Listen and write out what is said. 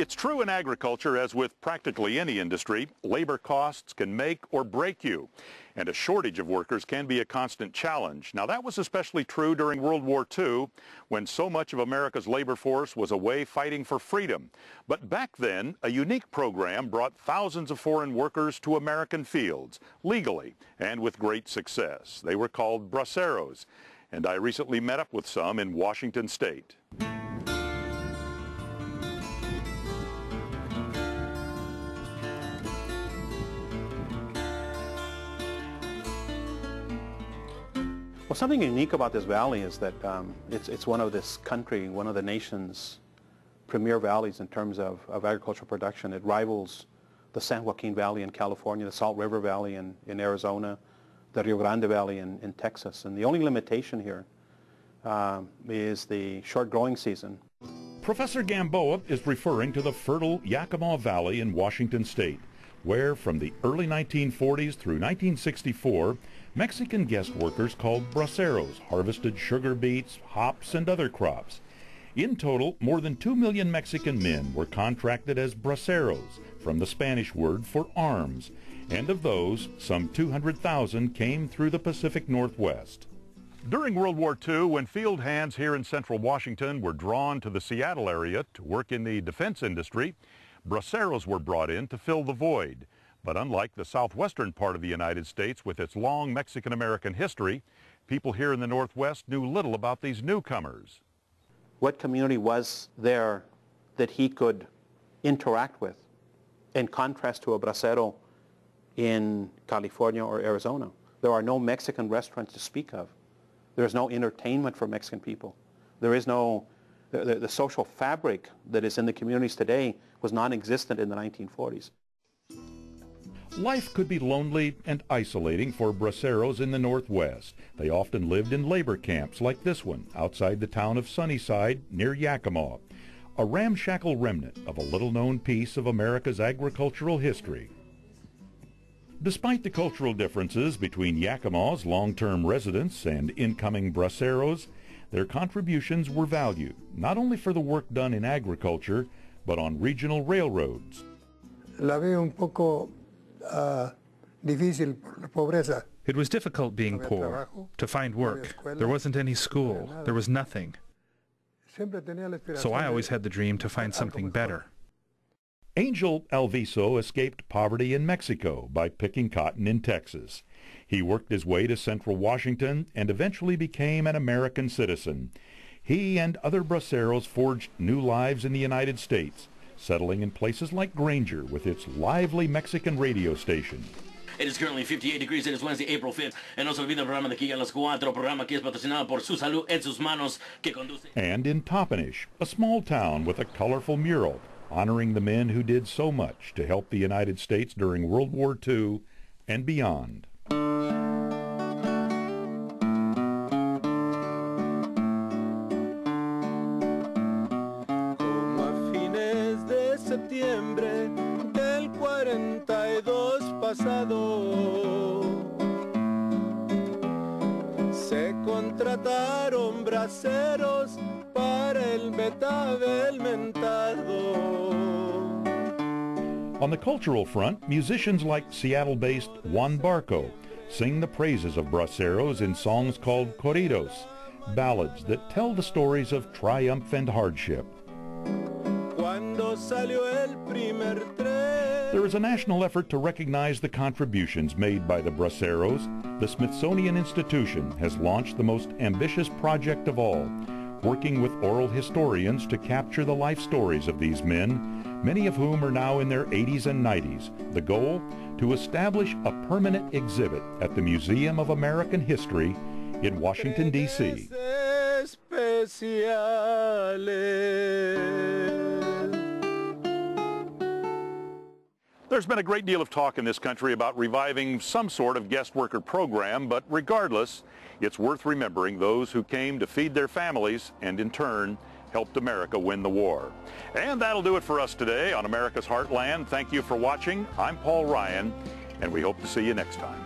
It's true in agriculture, as with practically any industry, labor costs can make or break you. And a shortage of workers can be a constant challenge. Now, that was especially true during World War II, when so much of America's labor force was away fighting for freedom. But back then, a unique program brought thousands of foreign workers to American fields, legally and with great success. They were called Braseros, and I recently met up with some in Washington State. Well, something unique about this valley is that it's one of this country, one of the nation's premier valleys in terms of agricultural production. It rivals the San Joaquin Valley in California, the Salt River Valley in Arizona, the Rio Grande Valley in Texas. And the only limitation here is the short growing season. Professor Gamboa is referring to the fertile Yakima Valley in Washington State, where from the early 1940s through 1964, Mexican guest workers called braceros harvested sugar beets, hops, and other crops. In total, more than 2 million Mexican men were contracted as braceros, from the Spanish word for arms, and of those, some 200,000 came through the Pacific Northwest. During World War II, when field hands here in central Washington were drawn to the Seattle area to work in the defense industry, braceros were brought in to fill the void. But unlike the southwestern part of the United States with its long Mexican-American history, people here in the Northwest knew little about these newcomers. What community was there that he could interact with, in contrast to a bracero in California or Arizona? There are no Mexican restaurants to speak of. There is no entertainment for Mexican people. There is no, the social fabric that is in the communities today was non-existent in the 1940s. Life could be lonely and isolating for braceros in the Northwest. They often lived in labor camps like this one outside the town of Sunnyside near Yakima, a ramshackle remnant of a little-known piece of America's agricultural history. Despite the cultural differences between Yakima's long-term residents and incoming braceros, their contributions were valued, not only for the work done in agriculture, but on regional railroads. La veo un poco difícil por la pobreza. It was difficult being poor, to find work. There wasn't any school. There was nothing. So I always had the dream to find something better. Angel Alviso escaped poverty in Mexico by picking cotton in Texas. He worked his way to central Washington and eventually became an American citizen. He and other braceros forged new lives in the United States, settling in places like Granger with its lively Mexican radio station. It is currently 58 degrees. It is Wednesday, April 5th. And no se olvide el programa de aquí a las 4, programa que es patrocinado por Su Salud en Sus Manos, que conduce. And in Toppenish, a small town with a colorful mural honoring the men who did so much to help the United States during World War II and beyond. Septiembre del 42 pasado se contrataron braceros para el betabel mentado. On the cultural front, musicians like Seattle-based Juan Barco sing the praises of braceros in songs called corridos, ballads that tell the stories of triumph and hardship. There is a national effort to recognize the contributions made by the braceros. The Smithsonian Institution has launched the most ambitious project of all, working with oral historians to capture the life stories of these men, many of whom are now in their 80s and 90s. The goal? To establish a permanent exhibit at the Museum of American History in Washington, D.C. There's been a great deal of talk in this country about reviving some sort of guest worker program, but regardless, it's worth remembering those who came to feed their families and in turn helped America win the war. And that'll do it for us today on America's Heartland. Thank you for watching. I'm Paul Ryan, and we hope to see you next time.